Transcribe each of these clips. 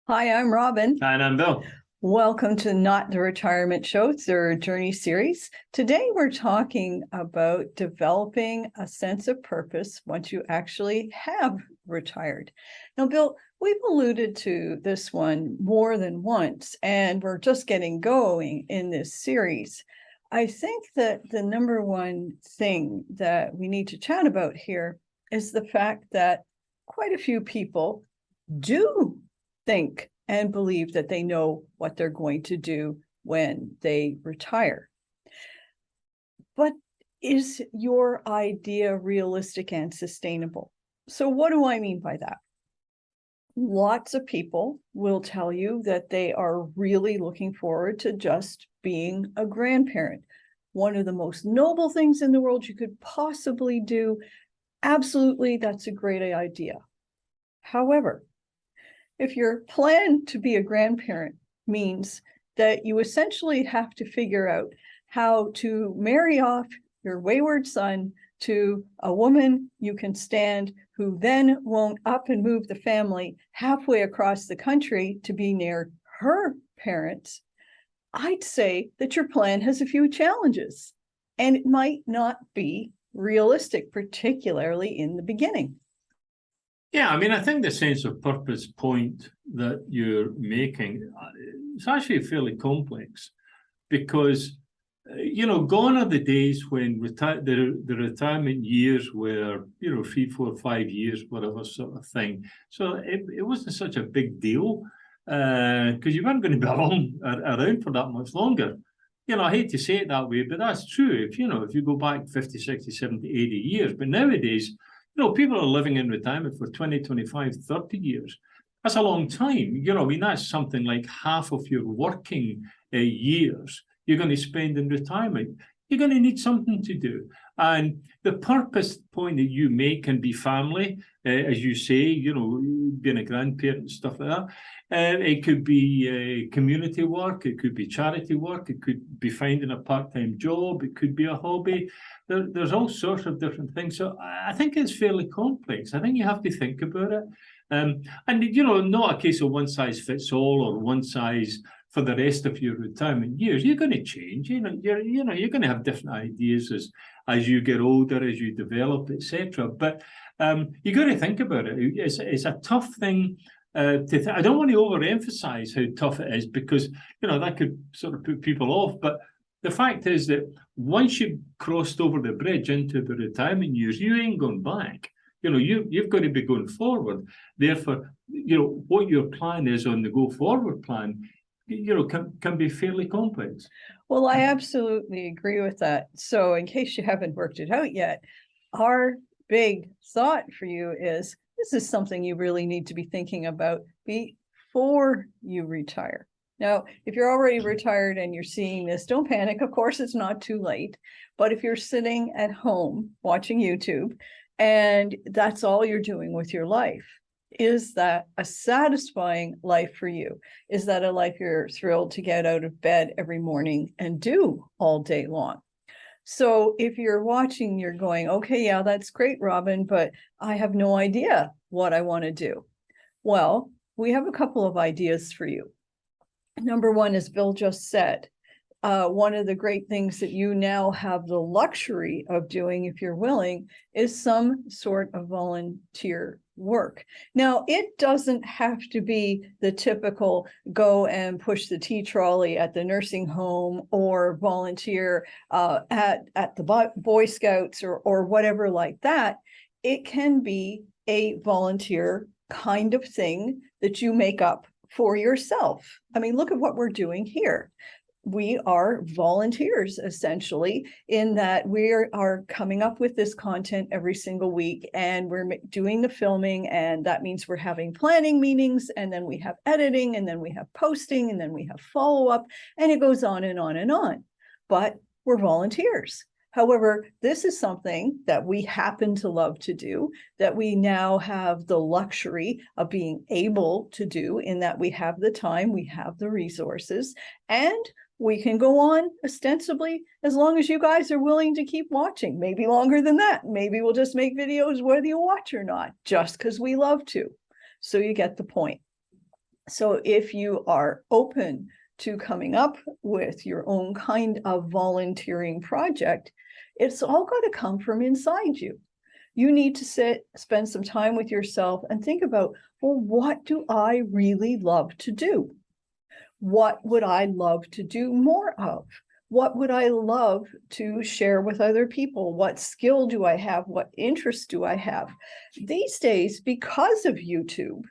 Hi, I'm Robin. And I'm Bill. Welcome to Not the Retirement Show. It's our journey series. Today, we're talking about developing a sense of purpose once you actually have retired. Now, Bill, we've alluded to this one more than once, and we're just getting going in this series. I think that the number one thing that we need to chat about here is the fact that quite a few people do think and believe that they know what they're going to do when they retire. But is your idea realistic and sustainable? So what do I mean by that? Lots of people will tell you that they are really looking forward to just being a grandparent. One of the most noble things in the world you could possibly do. Absolutely, that's a great idea. However, if your plan to be a grandparent means that you essentially have to figure out how to marry off your wayward son to a woman you can stand, who then won't up and move the family halfway across the country to be near her parents, I'd say that your plan has a few challenges, and it might not be realistic, particularly in the beginning. Yeah, I mean, I think the sense of purpose point that you're making is actually fairly complex because, gone are the days when the retirement years were, 3, 4, 5 years, whatever sort of thing. So it wasn't such a big deal because you weren't going to be around for that much longer. I hate to say it that way, but that's true. If you go back 50, 60, 70, 80 years, but nowadays, people are living in retirement for 20, 25, 30 years. That's a long time. I mean, that's something like half of your working years you're going to spend in retirement. You're going to need something to do. And the purpose point that you make can be family, as you say, being a grandparent and stuff like that. It could be community work. It could be charity work. It could be finding a part-time job. It could be a hobby. There's all sorts of different things. So I think it's fairly complex. I think you have to think about it. And, not a case of one size fits all or one size for the rest of your retirement years. You're going to change. You're going to have different ideas as you get older, as you develop, etc. But you got to think about it. It's a tough thing. I don't want to overemphasize how tough it is because that could sort of put people off. But the fact is that once you've crossed over the bridge into the retirement years, you ain't going back. You've got to be going forward. Therefore, what your plan is on the go forward plan, can be fairly complex. Well, I absolutely agree with that. So in case you haven't worked it out yet, our big thought for you is this is something you really need to be thinking about before you retire. Now, if you're already retired and you're seeing this, don't panic. Of course, it's not too late. But if you're sitting at home watching YouTube and that's all you're doing with your life, is that a satisfying life for you? Is that a life you're thrilled to get out of bed every morning and do all day long? So if you're watching, you're going, okay, yeah, that's great, Robin, but I have no idea what I want to do. Well, we have a couple of ideas for you. Number one, as Bill just said, one of the great things that you now have the luxury of doing, if you're willing, is some sort of volunteer work. Now, it doesn't have to be the typical go and push the tea trolley at the nursing home or volunteer at the Boy Scouts or whatever like that. It can be a volunteer kind of thing that you make up for yourself. I mean, look at what we're doing here. We are volunteers, essentially, in that we are coming up with this content every single week, and we're doing the filming, and that means we're having planning meetings, and then we have editing, and then we have posting, and then we have follow-up, and it goes on and on and on. But we're volunteers. However, this is something that we happen to love to do, that we now have the luxury of being able to do, in that we have the time, we have the resources, and we can go on ostensibly as long as you guys are willing to keep watching, maybe longer than that. Maybe we'll just make videos whether you watch or not, just because we love to. So you get the point. So if you are open to coming up with your own kind of volunteering project, it's all got to come from inside you. You need to spend some time with yourself and think about, well, what do I really love to do? What would I love to do more of? What would I love to share with other people? What skill do I have? What interests do I have? These days, because of YouTube,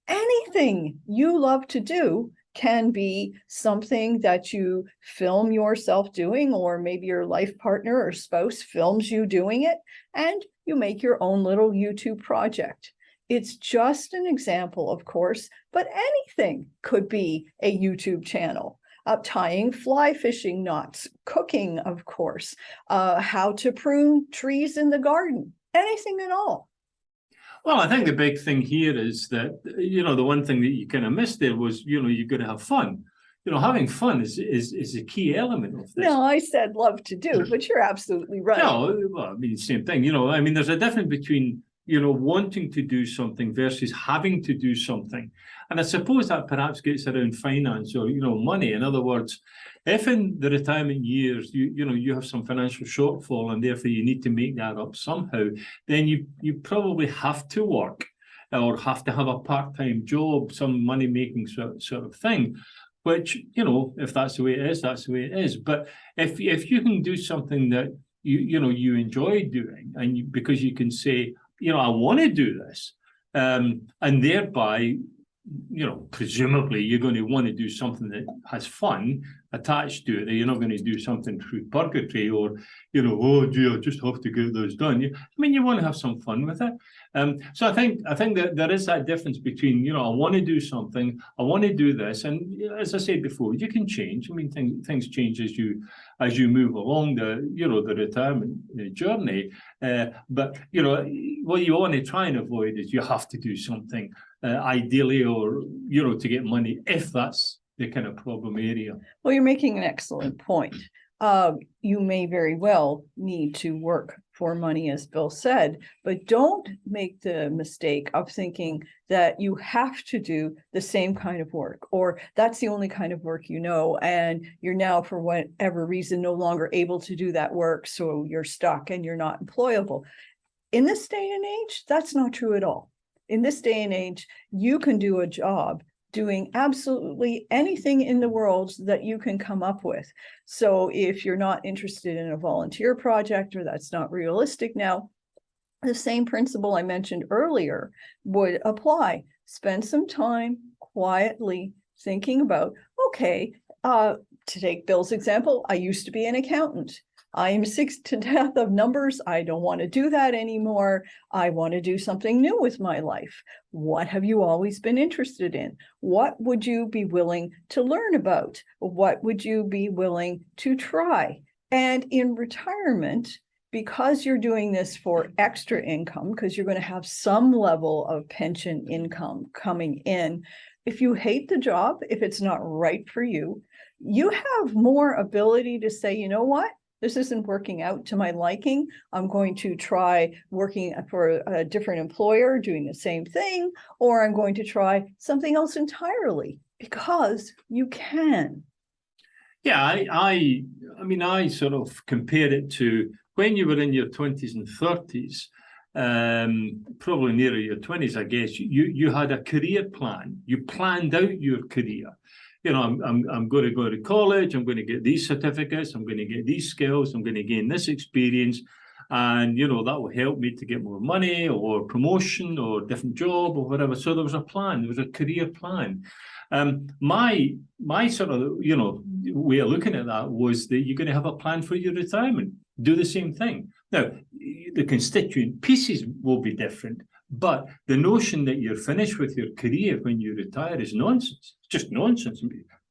anything you love to do can be something that you film yourself doing, or maybe your life partner or spouse films you doing it, and you make your own little YouTube project. It's just an example, of course, but anything could be a YouTube channel. Tying fly fishing knots, cooking, of course, how to prune trees in the garden, anything at all. Well, I think the big thing here is that, the one thing that you kind of missed there was, you've got to have fun. Having fun is a key element of this. No, I said love to do, but you're absolutely right. No, well, I mean, same thing. There's a difference between, wanting to do something versus having to do something. And I suppose that perhaps gets around finance or, money. In other words, if in the retirement years, you have some financial shortfall and therefore you need to make that up somehow, then you probably have to work or have to have a part-time job, some money-making sort of thing, which, if that's the way it is, that's the way it is. But if you can do something that you enjoy doing, and because you can say, I want to do this, and thereby, presumably you're going to want to do something that has fun attached to it, that you're not going to do something through purgatory or, oh, gee, I just have to get those done. You want to have some fun with it. So I think that there is that difference between, I want to do something, I want to do this. And as I said before, you can change. Things change as you move along the retirement journey. But, what you want to try and avoid is you have to do something ideally or, to get money, if that's the kind of problem area. Well, you're making an excellent point. You may very well need to work for money, as Bill said, but don't make the mistake of thinking that you have to do the same kind of work, or that's the only kind of work and you're now, for whatever reason, no longer able to do that work, so you're stuck and you're not employable. In this day and age, that's not true at all. In this day and age, you can do a job doing absolutely anything in the world that you can come up with. So if you're not interested in a volunteer project, or that's not realistic now, the same principle I mentioned earlier would apply. Spend some time quietly thinking about, okay, to take Bill's example, I used to be an accountant. I am sick to death of numbers. I don't want to do that anymore. I want to do something new with my life. What have you always been interested in? What would you be willing to learn about? What would you be willing to try? And in retirement, because you're doing this for extra income, because you're going to have some level of pension income coming in, if you hate the job, if it's not right for you, you have more ability to say, you know what? This isn't working out to my liking. I'm going to try working for a different employer, doing the same thing, or I'm going to try something else entirely, because you can. Yeah, I sort of compare it to when you were in your 20s and 30s, probably nearer your 20s, I guess, you had a career plan. You planned out your career. I'm going to go to college, I'm going to get these certificates, I'm going to get these skills, I'm going to gain this experience, and, that will help me to get more money or promotion or different job or whatever. So there was a plan, there was a career plan. My sort of, way of looking at that was that you're going to have a plan for your retirement, do the same thing. Now, the constituent pieces will be different, but the notion that you're finished with your career when you retire is nonsense. It's just nonsense.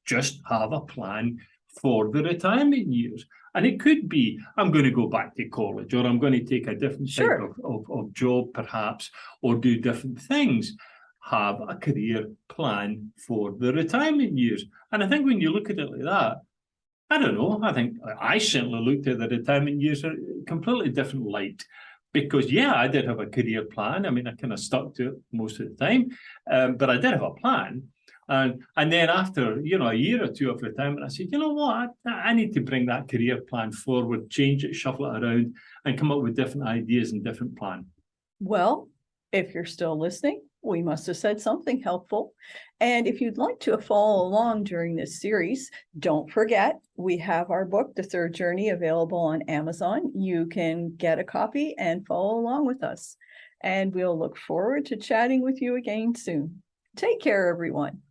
Just have a plan for the retirement years. And it could be, I'm going to go back to college, or I'm going to take a different type of job perhaps, or do different things. Have a career plan for the retirement years. And I think when you look at it like that, I don't know, I think I certainly looked at the retirement years in a completely different light. Because, yeah, I did have a career plan. I kind of stuck to it most of the time, but I did have a plan. And then after, a year or two of retirement, I said, you know what, I need to bring that career plan forward, change it, shuffle it around, and come up with different ideas and different plans. Well, if you're still listening, we must have said something helpful. And if you'd like to follow along during this series, don't forget, we have our book, The Third Journey, available on Amazon. You can get a copy and follow along with us. And we'll look forward to chatting with you again soon. Take care, everyone.